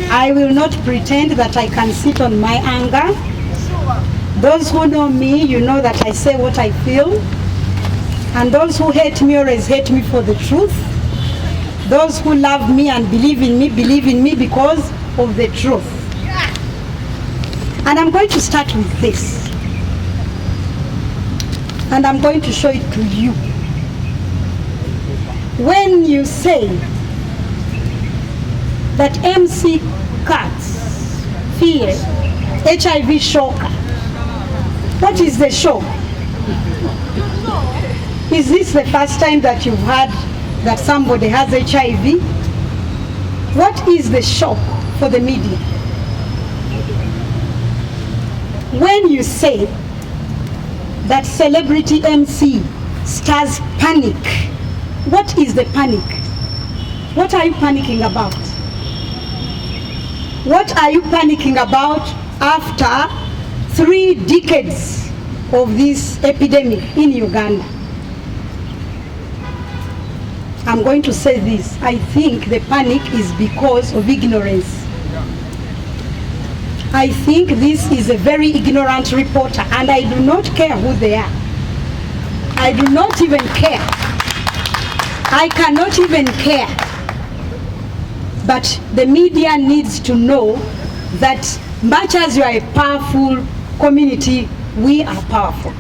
I will not pretend that I can sit on my anger. Those who know me, you know that I say what I feel. And those who hate me always hate me for the truth. Those who love me and believe in me because of the truth. And I'm going to start with this. And I'm going to show it to you. When you say that MCKATS fear HIV shocker, what is the shock? Is this the first time that you've heard that somebody has HIV? What is the shock for the media? When you say that celebrity MC stars panic, what is the panic? What are you panicking about? What are you panicking about after 3 decades of this epidemic in Uganda? I'm going to say this. I think the panic is because of ignorance. I think this is a very ignorant reporter, and I do not care who they are. I do not even care. I cannot even care. But the media needs to know that much as you are a powerful community, we are powerful.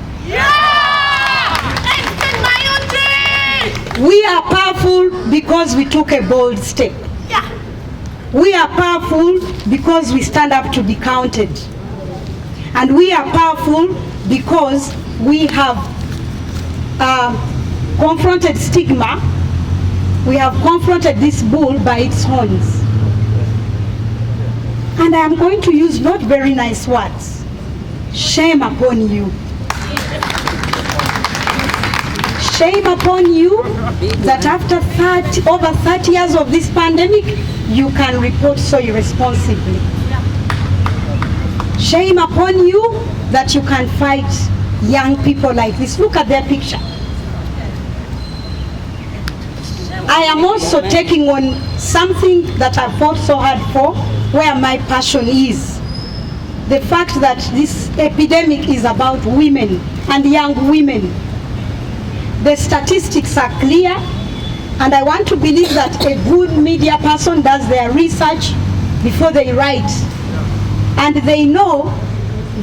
We are powerful because we took a bold step. We are powerful because we stand up to be counted. And we are powerful because we have confronted stigma. We have confronted this bull by its horns. And I am going to use not very nice words. Shame upon you. Shame upon you that after over 30 years of this pandemic, you can report so irresponsibly. Shame upon you that you can fight young people like this. Look at their picture. I am also taking on something that I fought so hard for, where my passion is. The fact that this epidemic is about women and young women. The statistics are clear, and I want to believe that a good media person does their research before they write. And they know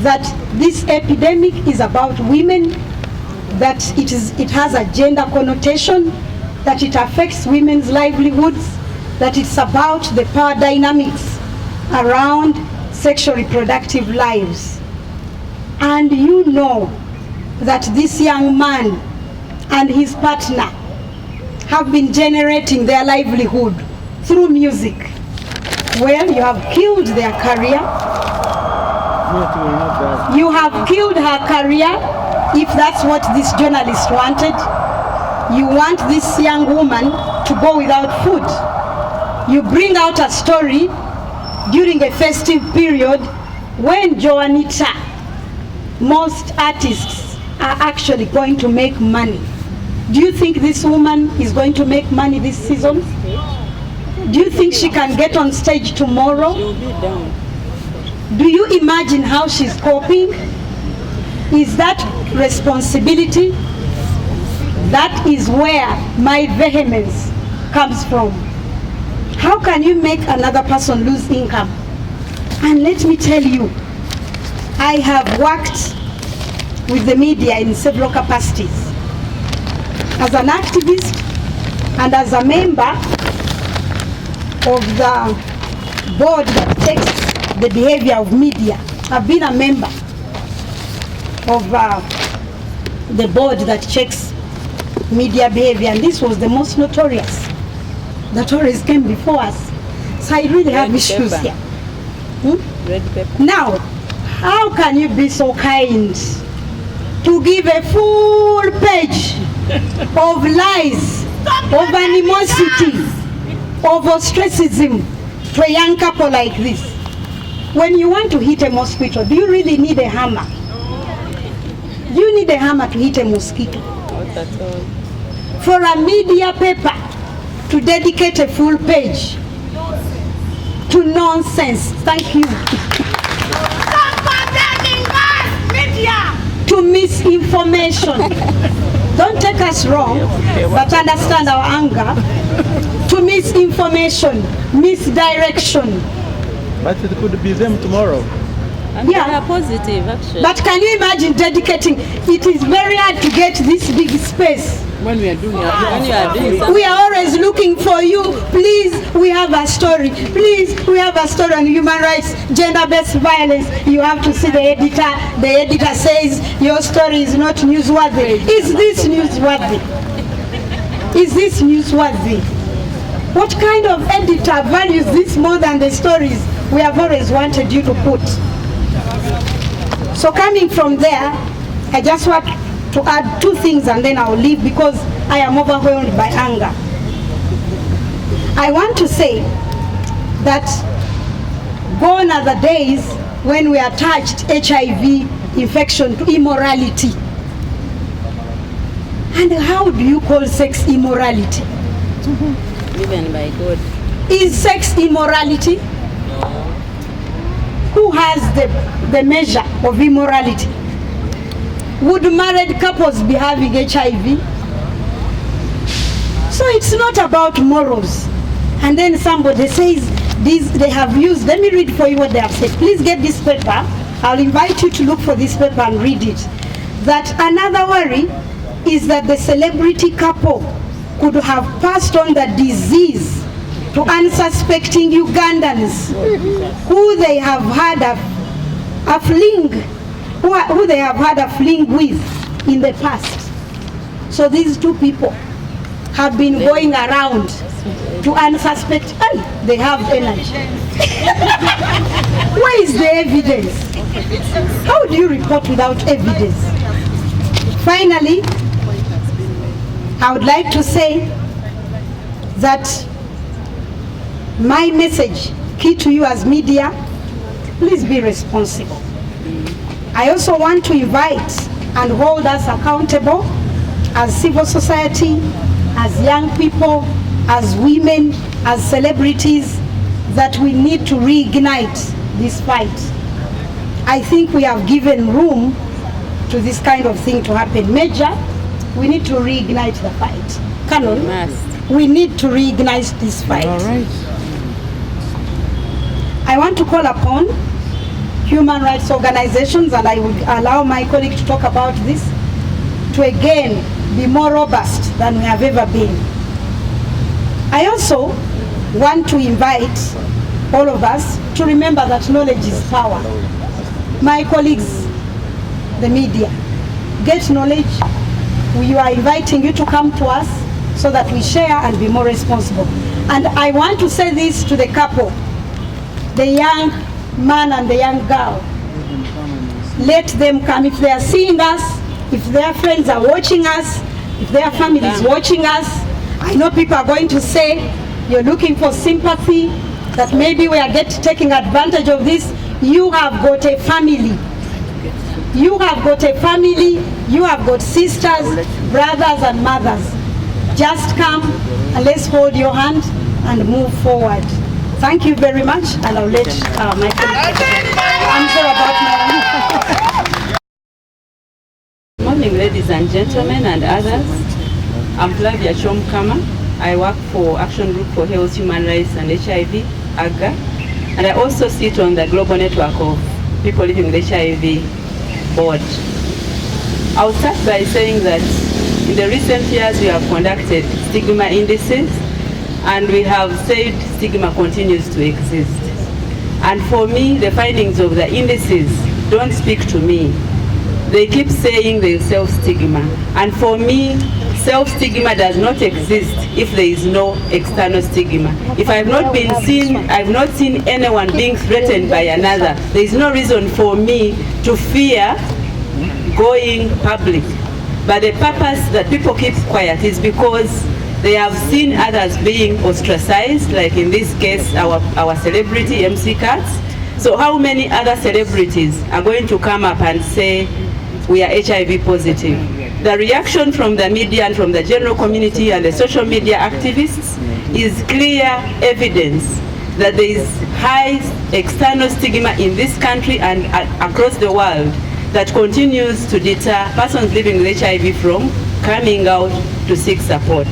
that this epidemic is about women, that it has a gender connotation, that it affects women's livelihoods, that it's about the power dynamics around sexual reproductive lives. And you know that this young man and his partner have been generating their livelihood through music. Well, you have killed their career. You have killed her career, if that's what this journalist wanted. You want this young woman to go without food. You bring out a story during a festive period when Joanita, most artists are actually going to make money. Do you think this woman is going to make money this season? Do you think she can get on stage tomorrow? Do you imagine how she's coping? Is that responsibility? That is where my vehemence comes from. How can you make another person lose income? And let me tell you, I have worked with the media in several capacities. As an activist and as a member of the board that takes the behavior of media. I've been a member of the board that checks media behavior, and this was the most notorious that always came before us. So I really have issues here. Now, how can you be so kind to give a full page of lies, of animosity, of ostracism to a young couple like this? When you want to hit a mosquito, do you really need a hammer? Do you need a hammer to hit a mosquito? For a media paper to dedicate a full page to nonsense. Thank you. To misinformation. Don't take us wrong, but understand our anger. To misinformation, misdirection. But it could be them tomorrow. And yeah, they are positive actually. But can you imagine dedicating? It is very hard to get this big space. When we are doing something. We are always looking for you. Please, we have a story. Please, we have a story on human rights, gender-based violence. You have to see the editor. The editor says your story is not newsworthy. Is this newsworthy? Is this newsworthy? What kind of editor values this more than the stories we have always wanted you to put? So coming from there, I just want to add two things and then I'll leave because I am overwhelmed by anger. I want to say that gone are the days when we attached HIV infection to immorality. And how do you call sex immorality? Given by God. Is sex immorality? Who has the measure of immorality? Would married couples be having HIV? So it's not about morals. And then somebody says they have used, let me read for you what they have said. Please get this paper. I'll invite you to look for this paper and read it. That another worry is that the celebrity couple could have passed on the disease to unsuspecting Ugandans who they have had a fling, who they have had a fling with in the past. So these two people have been going around to unsuspect, and they have energy. Where is the evidence? How do you report without evidence? Finally, I would like to say that my message, key to you as media, please be responsible. I also want to invite and hold us accountable as civil society, as young people, as women, as celebrities, that we need to reignite this fight. I think we have given room to this kind of thing to happen. Major, we need to reignite the fight. Canon, we need to reignite this fight. All right. I want to call upon human rights organizations, and I will allow my colleague to talk about this, to again be more robust than we have ever been. I also want to invite all of us to remember that knowledge is power. My colleagues, the media, get knowledge. We are inviting you to come to us so that we share and be more responsible. And I want to say this to the couple, the young man and the young girl. Let them come. If they are seeing us, if their friends are watching us, if their family is watching us, I know people are going to say, you're looking for sympathy, that maybe we are taking advantage of this. You have got a family. You have got a family. You have got sisters, brothers and mothers. Just come and let's hold your hand and move forward. Thank you very much, and I'll let my colleague answer about my Good morning, ladies and gentlemen and others. I'm Flavia Chomkama. I work for Action Group for Health, Human Rights and HIV, AGA, and I also sit on the global network of people living with HIV board. I'll start by saying that in the recent years we have conducted stigma indices, and we have said stigma continues to exist. And for me, the findings of the indices don't speak to me. They keep saying there's self-stigma. And for me, self-stigma does not exist if there is no external stigma. If I've not seen anyone being threatened by another, there is no reason for me to fear going public. But the purpose that people keep quiet is because they have seen others being ostracized, like in this case, our celebrity, MCKATS. So how many other celebrities are going to come up and say, we are HIV positive? The reaction from the media and from the general community and the social media activists is clear evidence that there is high external stigma in this country and across the world that continues to deter persons living with HIV from coming out to seek support.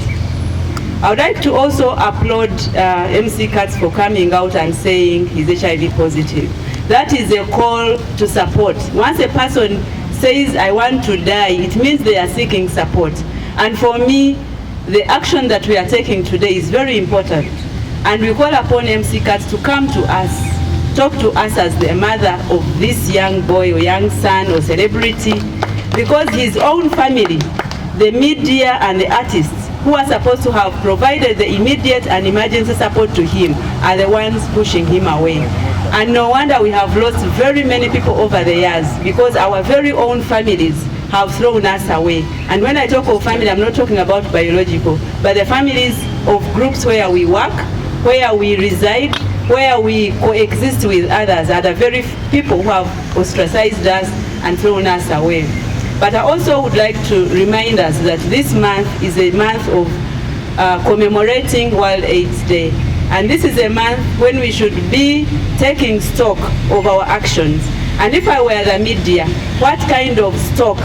I would like to also applaud MCKATS for coming out and saying he's HIV positive. That is a call to support. Once a person says, I want to die, it means they are seeking support. And for me, the action that we are taking today is very important. And we call upon MCKATS to come to us, talk to us as the mother of this young boy or young son or celebrity, because his own family, the media and the artists who are supposed to have provided the immediate and emergency support to him are the ones pushing him away. And no wonder we have lost very many people over the years, because our very own families have thrown us away. And when I talk of family, I'm not talking about biological, but the families of groups where we work, where we reside, where we coexist with others, are the very people who have ostracized us and thrown us away. But I also would like to remind us that this month is a month of commemorating World AIDS Day. And this is a month when we should be taking stock of our actions. And if I were the media, what kind of stock,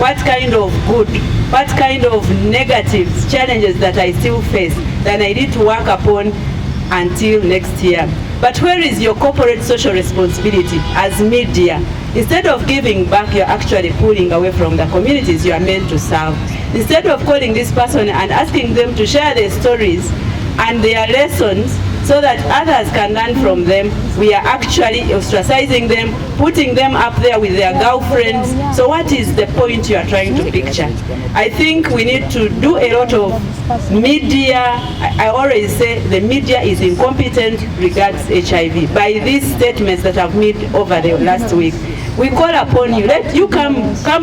what kind of good, what kind of negative challenges that I still face that I need to work upon until next year? But where is your corporate social responsibility as media? Instead of giving back, you're actually pulling away from the communities you are meant to serve. Instead of calling this person and asking them to share their stories and their lessons so that others can learn from them, we are actually ostracizing them, putting them up there with their girlfriends. So what is the point you are trying to picture? I think we need to do a lot of media. I always say the media is incompetent regards HIV. By these statements that I've made over the last week, we call upon you, let you come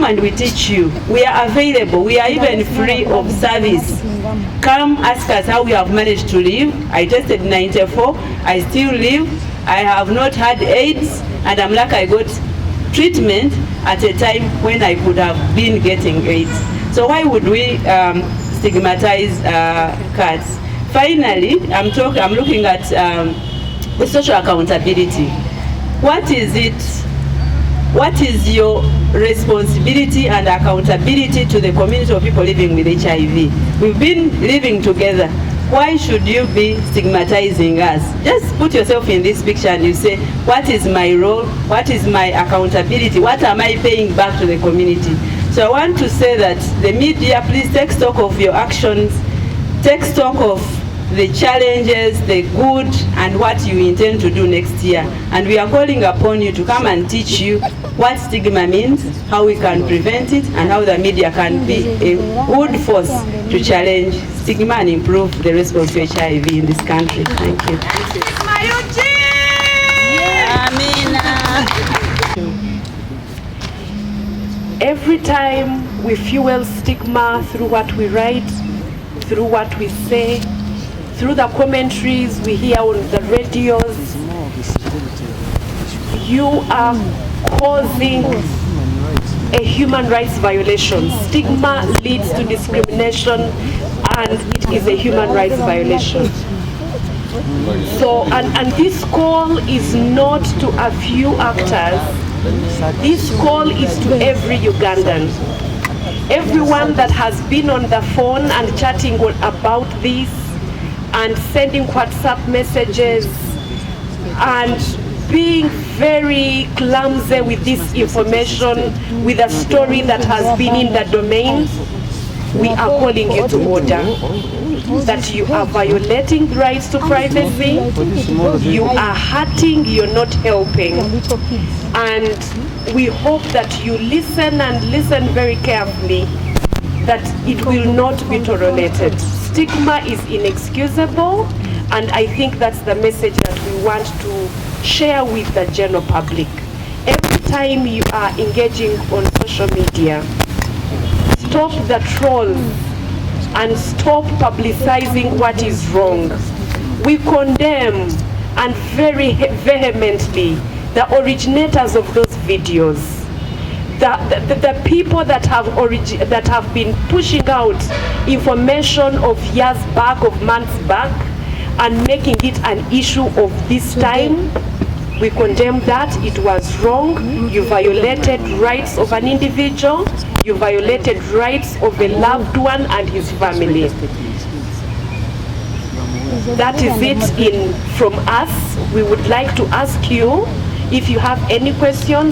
and we teach you. We are available. We are even free of service. Come ask us how we have managed to live. I tested 94. I still live. I have not had AIDS, and I'm like I got treatment at a time when I could have been getting AIDS. So why would we stigmatize cats? Finally, I'm looking at the social accountability. What is it? What is your responsibility and accountability to the community of people living with HIV? We've been living together. Why should you be stigmatizing us? Just put yourself in this picture and you say, what is my role? What is my accountability? What am I paying back to the community? So I want to say that the media, please take stock of your actions, take stock of the challenges, the good, and what you intend to do next year. And we are calling upon you to come and teach you what stigma means, how we can prevent it, and how the media can be a good force to challenge stigma and improve the response to HIV in this country. Thank you. Every time we fuel stigma through what we write, through what we say, through the commentaries we hear on the radios, you are causing a human rights violation. Stigma leads to discrimination, and it is a human rights violation. So, and this call is not to a few actors. This call is to every Ugandan. Everyone that has been on the phone and chatting about this, and sending WhatsApp messages and being very clumsy with this information, with a story that has been in the domain, we are calling you to order. That you are violating the rights to privacy, you are hurting, you're not helping. And we hope that you listen and listen very carefully, that it will not be tolerated. Stigma is inexcusable, and I think that's the message that we want to share with the general public. Every time you are engaging on social media, stop the trolls and stop publicizing what is wrong. We condemn, and very vehemently, the originators of those videos. The people that have been pushing out information of years back, of months back, and making it an issue of this time. We condemn that. It was wrong. You violated rights of an individual. You violated rights of a loved one and his family. That is it from us. We would like to ask you if you have any questions